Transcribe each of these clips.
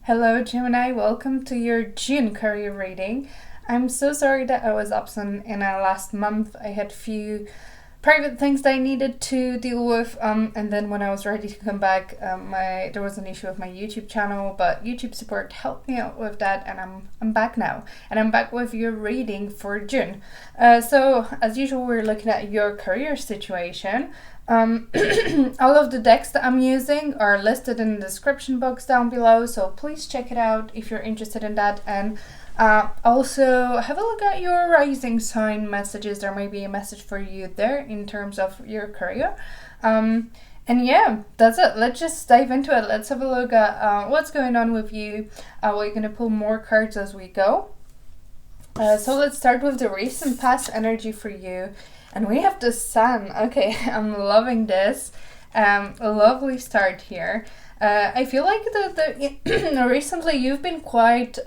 Hello, Gemini. Welcome to your June career reading. I'm so sorry that I was absent in last month. I had few private things that I needed to deal with, and then when I was ready to come back, there was an issue with my YouTube channel, but YouTube support helped me out with that, and I'm back now, and I'm back with your reading for June. So as usual, we're looking at your career situation. All of the decks that I'm using are listed in the description box down below, so please check it out if you're interested in that. And also have a look at your rising sign messages. There may be a message for you there in terms of your career. And yeah, that's it. Let's just dive into it. Let's have a look at what's going on with you. We're going to pull more cards as we go. So let's start with the recent past energy for you. And we have the sun. Okay, I'm loving this. A lovely start here. I feel like recently you've been quite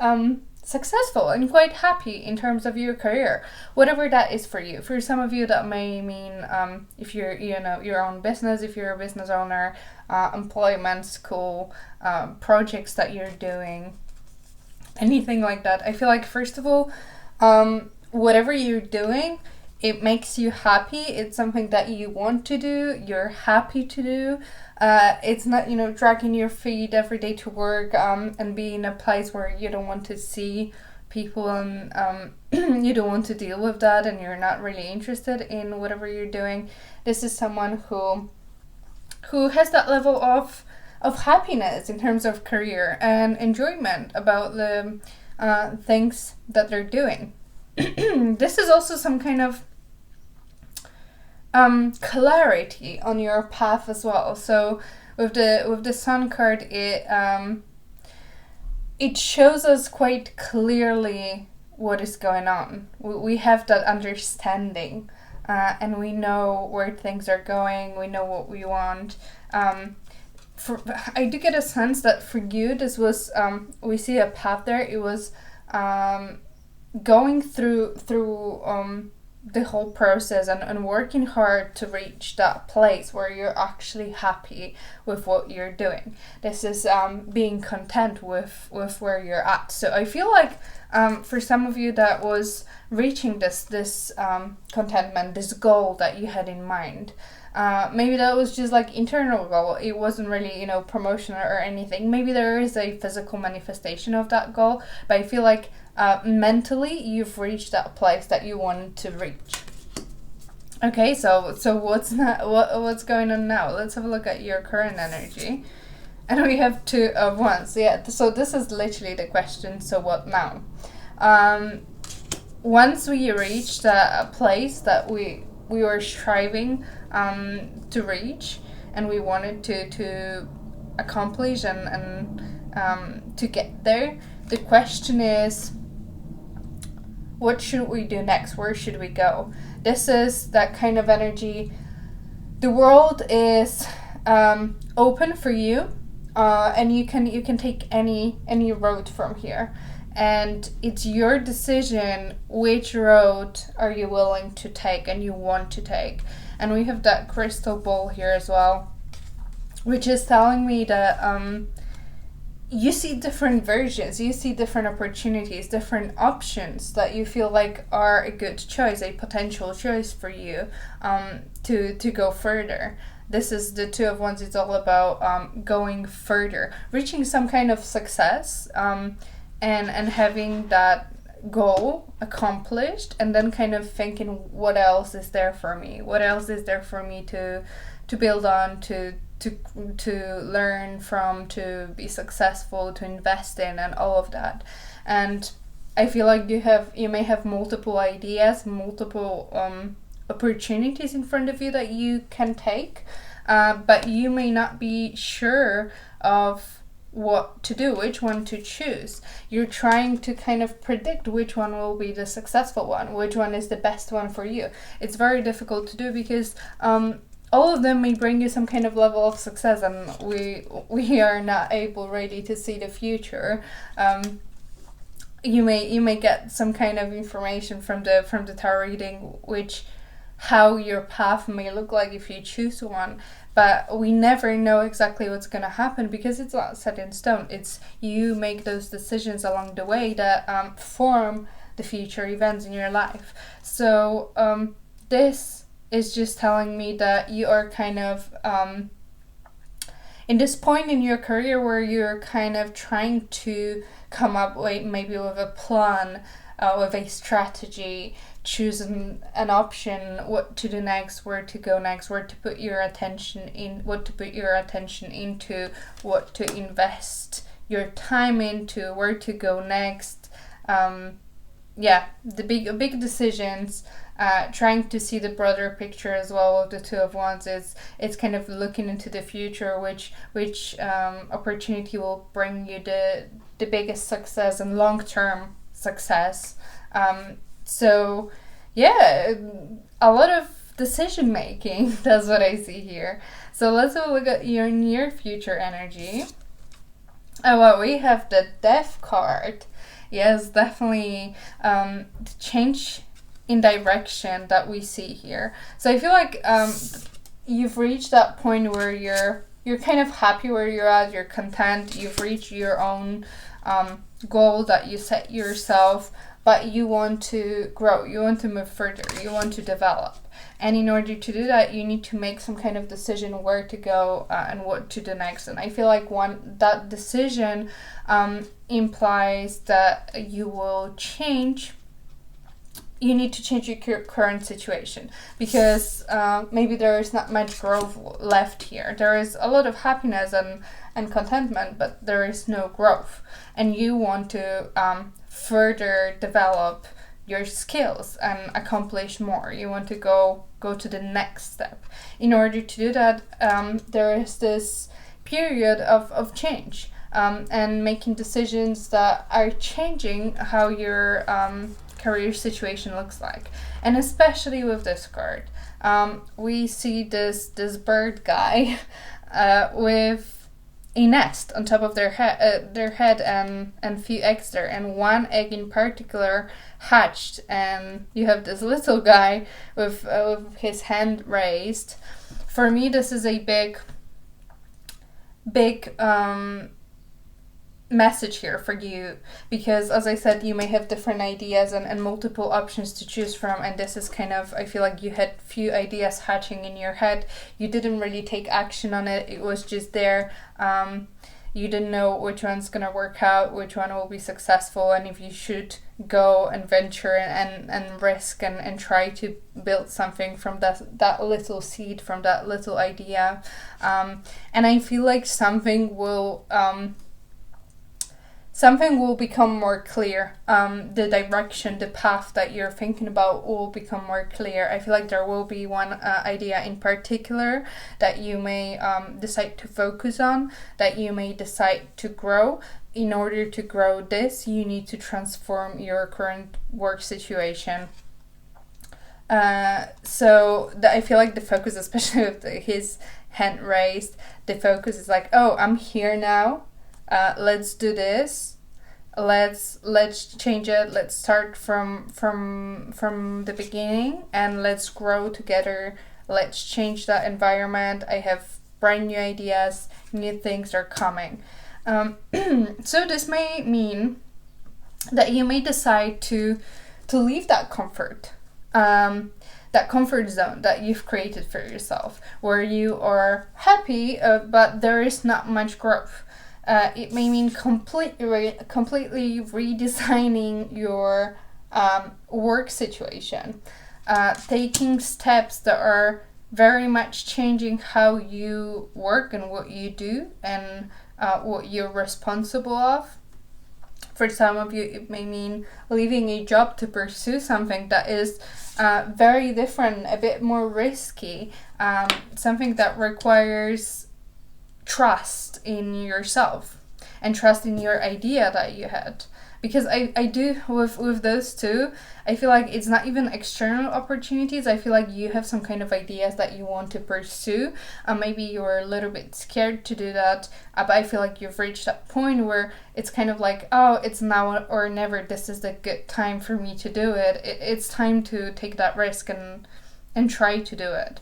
successful and quite happy in terms of your career, whatever that is for you. For some of you, that may mean if you're your own business, if you're a business owner, employment, school, projects that you're doing, anything like that. I feel like first of all, whatever you're doing, it makes you happy. It's something that you want to do. You're happy to do. It's not, dragging your feet every day to work and be in a place where you don't want to see people and you don't want to deal with that and you're not really interested in whatever you're doing. This is someone who has that level of happiness in terms of career and enjoyment about the things that they're doing. This is also some kind of clarity on your path as well. So with the sun card, it shows us quite clearly what is going on. We have that understanding, and we know where things are going. We know what we want. I do get a sense that for you, this was we see a path there. It was going through the whole process and working hard to reach that place where you're actually happy with what you're doing. This is being content with where you're at. So I feel like for some of you, that was reaching this contentment, this goal that you had in mind. Maybe that was just like internal goal. It wasn't really, promotion or anything. Maybe there is a physical manifestation of that goal, but I feel like mentally you've reached that place that you wanted to reach. Okay, so what's going on now? Let's have a look at your current energy. And we have Two of Wands. Yeah, so this is literally the question, so what now? Once we reached a place that we were striving to reach and we wanted to accomplish and to get there, the question is, what should we do next? Where should we go? This is that kind of energy. The world is open for you, and you can take any road from here. And it's your decision which road are you willing to take and you want to take. And we have that crystal ball here as well, which is telling me that you see different versions, you see different opportunities, different options that you feel like are a good choice, a potential choice for you to go further. This is the Two of Wands. It's all about going further, reaching some kind of success, and having that goal accomplished, and then kind of thinking, what else is there for me? What else is there for me to build on, to learn from, to be successful, to invest in, and all of that. And I feel like you may have multiple ideas, multiple opportunities in front of you that you can take, but you may not be sure of what to do, which one to choose. You're trying to kind of predict which one will be the successful one, which one is the best one for you. It's very difficult to do because all of them may bring you some kind of level of success, and we are not ready to see the future. You may get some kind of information from the tarot reading, how your path may look like if you choose one. but we never know exactly what's going to happen because it's not set in stone. It's you make those decisions along the way that form the future events in your life. So this is just telling me that you are kind of in this point in your career where you're kind of trying to come up with maybe with a plan, with a strategy, choosing an option, what to do next, where to go next, where to put your attention in, what to put your attention into, what to invest your time into, where to go next. The big decisions. Trying to see the broader picture as well of the Two of Wands. It's kind of looking into the future, which opportunity will bring you the biggest success and long-term success. So yeah, a lot of decision making. That's what I see here. So let's have a look at your near future energy. Oh, well, we have the Death card. Yes, definitely the change in direction that we see here. So I feel like you've reached that point where you're kind of happy where you're at, you're content, you've reached your own goal that you set yourself, but you want to grow, you want to move further, you want to develop. And in order to do that, you need to make some kind of decision where to go and what to do next. And I feel like that decision implies that you will change. You need to change your current situation because maybe there is not much growth left here. There is a lot of happiness and contentment, but there is no growth. And you want to further develop your skills and accomplish more. You want to go to the next step. In order to do that, there is this period of change and making decisions that are changing how your career situation looks like. And especially with this card, we see this bird guy with a nest on top of their head and few eggs there, and one egg in particular hatched, and you have this little guy with his hand raised. For me, this is a big message here for you, because as I said, you may have different ideas and multiple options to choose from, and this is kind of, I feel like you had few ideas hatching in your head. You didn't really take action on it. It was just there. You didn't know which one's gonna work out, which one will be successful, and if you should go and venture and risk and try to build something from that little seed, from that little idea. And I feel like something will become more clear. The direction, the path that you're thinking about will become more clear. I feel like there will be one idea in particular that you may decide to focus on, that you may decide to grow. In order to grow this, you need to transform your current work situation. So I feel like the focus, especially with his hand raised, the focus is like, oh, I'm here now. Let's do this. Let's change it. Let's start from the beginning, and let's grow together. Let's change that environment. I have brand new ideas. New things are coming. So this may mean that you may decide to leave that comfort zone that you've created for yourself, where you are happy, but there is not much growth. It may mean completely redesigning your work situation, taking steps that are very much changing how you work and what you do and what you're responsible of. For some of you, it may mean leaving a job to pursue something that is very different, a bit more risky, something that requires trust in yourself and trust in your idea that you had. Because I do with those two, I feel like it's not even external opportunities. I feel like you have some kind of ideas that you want to pursue. Maybe you're a little bit scared to do that, but I feel like you've reached that point where it's kind of like, oh, it's now or never. This is the good time for me to do it. It's time to take that risk and try to do it.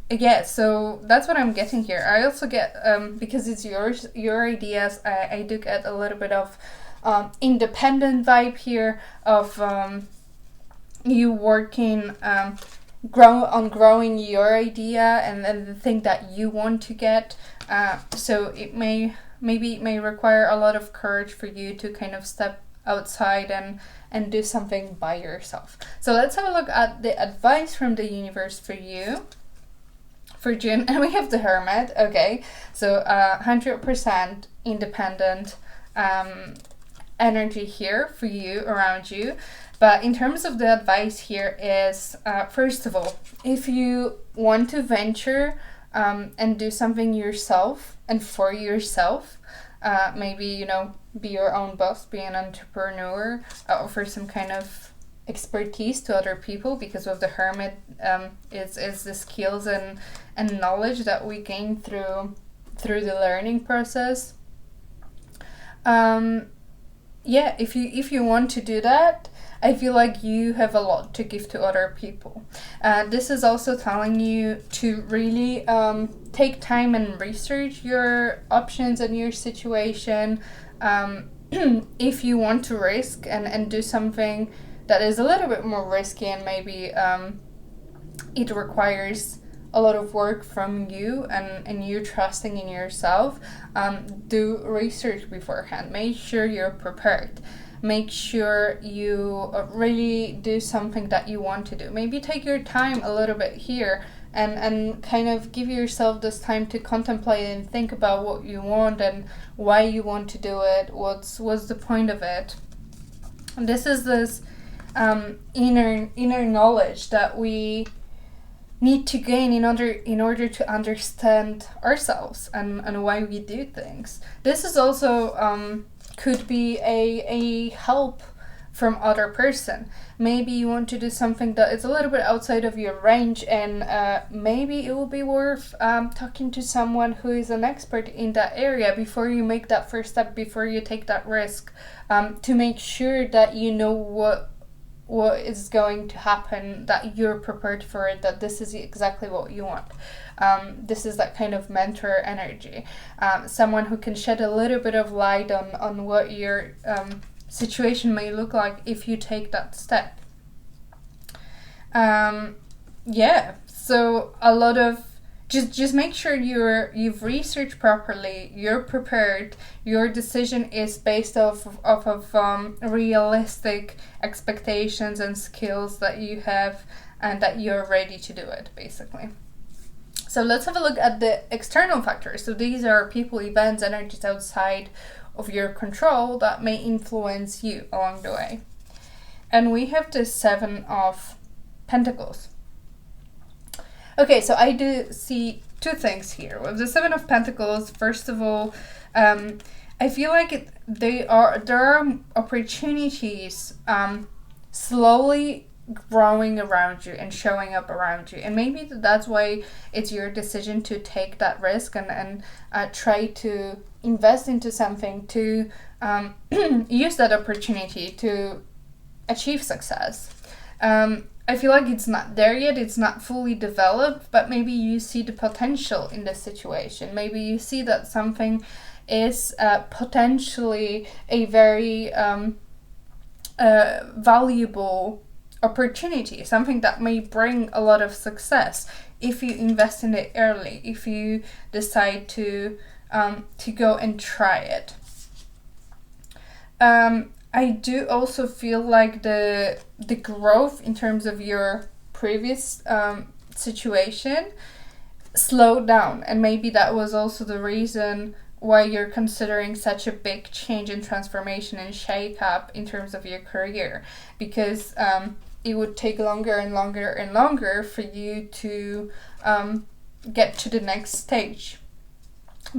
yeah, so that's what I'm getting here. I also get, because it's your ideas, I do get a little bit of independent vibe here of you working growing your idea and the thing that you want to get. So it maybe it may require a lot of courage for you to kind of step outside and do something by yourself. So let's have a look at the advice from the universe for you for June. And we have the Hermit. Okay, so 100% independent energy here for you, around you. But in terms of the advice here is, first of all, if you want to venture and do something yourself and for yourself, maybe, you know, be your own boss, be an entrepreneur, offer some kind of expertise to other people, because with the Hermit is the skills and knowledge that we gain through the learning process. Yeah, if you want to do that, I feel like you have a lot to give to other people. This is also telling you to really take time and research your options and your situation. If you want to risk and do something that is a little bit more risky and maybe it requires a lot of work from you and you trusting in yourself, do research beforehand. Make sure you're prepared. Make sure you really do something that you want to do. Maybe take your time a little bit here and kind of give yourself this time to contemplate and think about what you want and why you want to do it. What's the point of it? And this is this inner knowledge that we need to gain in order to understand ourselves and why we do things. This is also could be a help from other person. Maybe you want to do something that is a little bit outside of your range, and maybe it will be worth talking to someone who is an expert in that area before you make that first step, before you take that risk, to make sure that you know what is going to happen, that you're prepared for it, that this is exactly what you want. This is that kind of mentor energy. Someone who can shed a little bit of light on what your situation may look like if you take that step. Yeah, so a lot of just make sure you've researched properly, you're prepared, your decision is based off of realistic expectations and skills that you have, and that you're ready to do it, basically. So let's have a look at the external factors. So these are people, events, energies outside of your control that may influence you along the way. And we have the 7 of Pentacles. Okay, so I do see 2 things here. With the 7 of Pentacles, first of all, I feel like there are opportunities slowly growing around you and showing up around you, and maybe that's why it's your decision to take that risk and try to invest into something to use that opportunity to achieve success. I feel like it's not there yet, it's not fully developed, but maybe you see the potential in the situation. Maybe you see that something is potentially a very valuable opportunity, something that may bring a lot of success if you invest in it early, if you decide to go and try it. I do also feel like the growth in terms of your previous situation slowed down, and maybe that was also the reason why you're considering such a big change and transformation and shake up in terms of your career, because it would take longer and longer and longer for you to get to the next stage,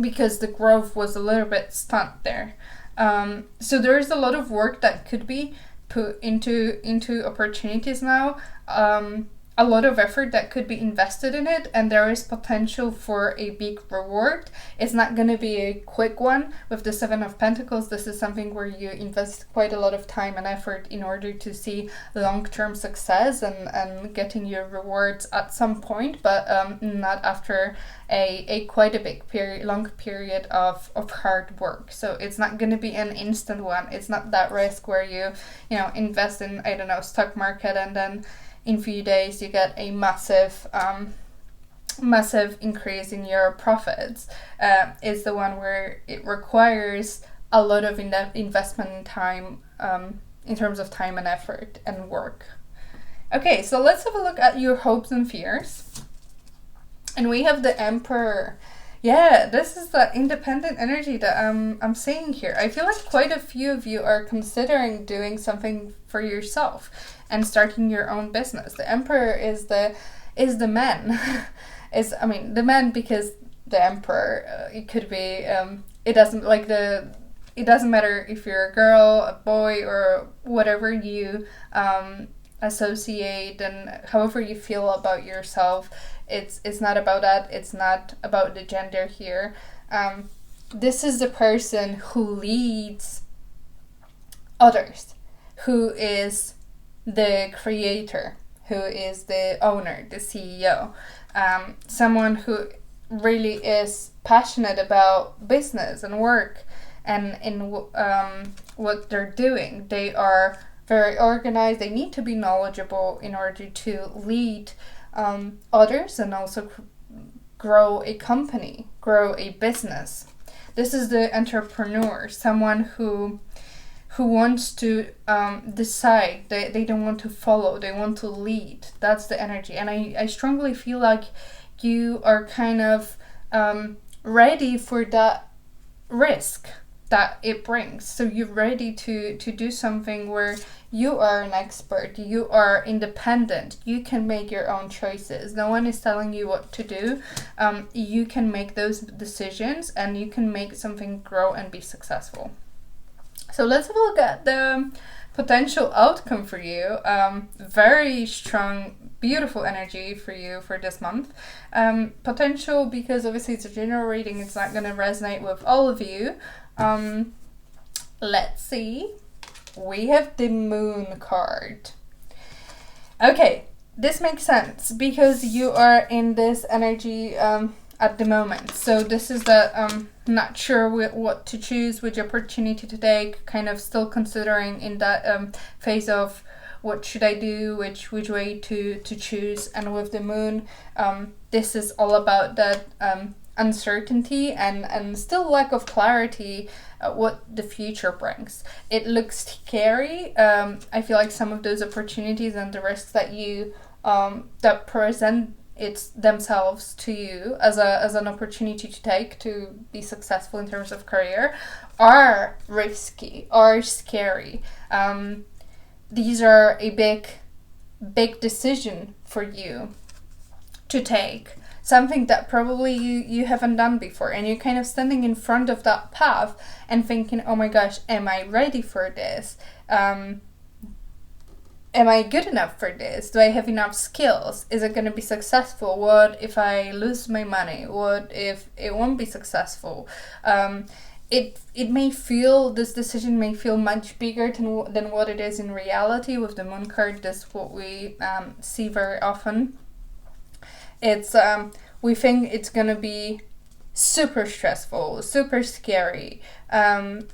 because the growth was a little bit stunned there. So there is a lot of work that could be put into opportunities now. a lot of effort that could be invested in it, and there is potential for a big reward. It's not going to be a quick one. With the Seven of Pentacles, this is something where you invest quite a lot of time and effort in order to see long-term success and getting your rewards at some point, but not after a quite a big period, long period of hard work. So it's not going to be an instant one. It's not that risk where you invest in, I don't know, stock market, and then in few days you get a massive increase in your profits. Is the one where it requires a lot of investment in time, in terms of time and effort and work. Okay, so let's have a look at your hopes and fears. And we have the Emperor. Yeah, this is the independent energy that I'm seeing here. I feel like quite a few of you are considering doing something for yourself and starting your own business. The Emperor is the man. The man, because the Emperor, it could be it doesn't matter if you're a girl, a boy, or whatever you associate and however you feel about yourself. It's not about that. It's not about the gender here. This is the person who leads others, who is the creator, who is the owner, the CEO. Someone who really is passionate about business and work and in what they're doing. They are very organized. They need to be knowledgeable in order to lead others and also grow a company, grow a business. This is the entrepreneur, someone who wants to decide. They don't want to follow, they want to lead. That's the energy. And I strongly feel like you are kind of ready for that risk that it brings. So you're ready to do something where you are an expert, you are independent, you can make your own choices. No one is telling you what to do. You can make those decisions and you can make something grow and be successful. So let's have a look at the potential outcome for you. Very strong, beautiful energy for you for this month. Potential, because obviously it's a general reading, it's not going to resonate with all of you. Let's see. We have the Moon card. Okay, this makes sense because you are in this energy at the moment. So this is the not sure what to choose, which opportunity to take, kind of still considering in that phase of what should I do, which way to choose. And with the Moon, this is all about that uncertainty and still lack of clarity what the future brings. It looks scary. I feel like some of those opportunities and the risks that you that present themselves to you as an opportunity to take to be successful in terms of career are risky, are scary. These are a big decision for you to take. Something that probably you haven't done before, and you're kind of standing in front of that path and thinking, oh my gosh, am I ready for this? Am I good enough for this? Do I have enough skills? Is it going to be successful? What if I lose my money? What if it won't be successful? This decision may feel much bigger than what it is in reality. With the Moon card, that's what we see very often. It's we think it's gonna be super stressful, super scary, and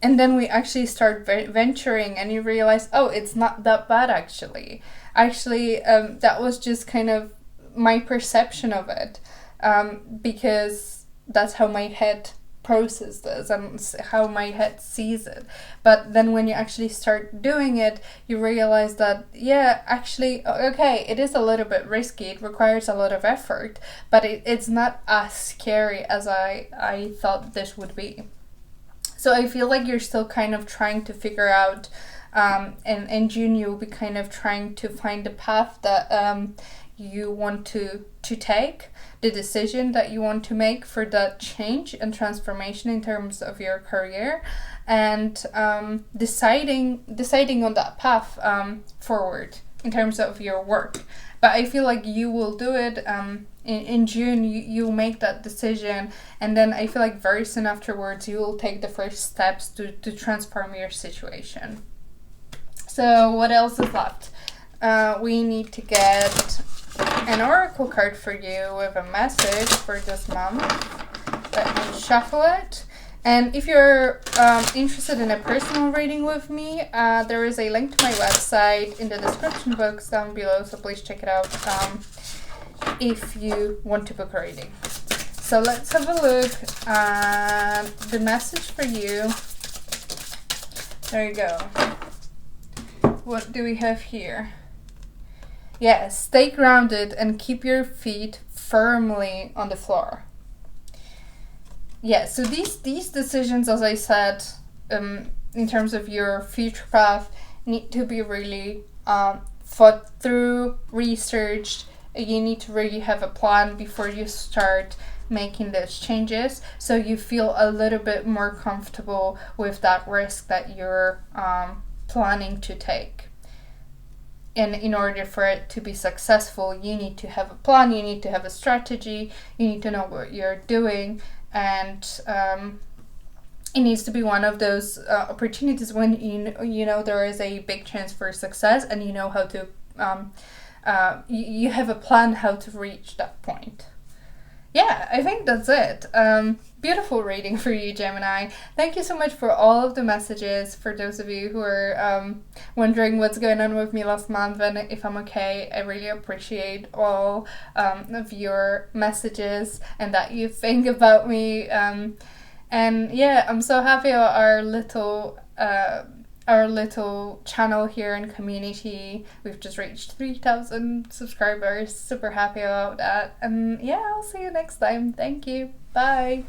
then we actually start venturing, and you realize, oh, it's not that bad actually. That was just kind of my perception of it, because that's how my head processes this and how my head sees it. But then when you actually start doing it, you realize that, yeah, actually, okay, it is a little bit risky, it requires a lot of effort, but it's not as scary as I thought this would be. So I feel like you're still kind of trying to figure out, and in June you'll be kind of trying to find the path that you want to take, the decision that you want to make for that change and transformation in terms of your career, and deciding on that path forward in terms of your work. but I feel like you will do it. In June, you'll make that decision, and then I feel like very soon afterwards, you will take the first steps to transform your situation. So what else is left? We need to get an oracle card for you with a message for this month. Let me shuffle it. And if you're interested in a personal reading with me, there is a link to my website in the description box down below, so please check it out if you want to book a reading. So let's have a look at the message for you. There you go. What do we have here? Yes, stay grounded and keep your feet firmly on the floor. Yeah, so these decisions, as I said, in terms of your future path, need to be really thought through, researched. You need to really have a plan before you start making those changes, so you feel a little bit more comfortable with that risk that you're planning to take. And in order for it to be successful, you need to have a plan, you need to have a strategy, you need to know what you're doing, and it needs to be one of those opportunities when you know there is a big chance for success, and you know how to you have a plan how to reach that point. Yeah, I think that's it. Beautiful reading for you, Gemini. Thank you so much for all of the messages. For those of you who are wondering what's going on with me last month and if I'm okay, I really appreciate all of your messages and that you think about me. And yeah, I'm so happy about our little channel here and community. We've just reached 3,000 subscribers. Super happy about that. And yeah, I'll see you next time. Thank you. Bye.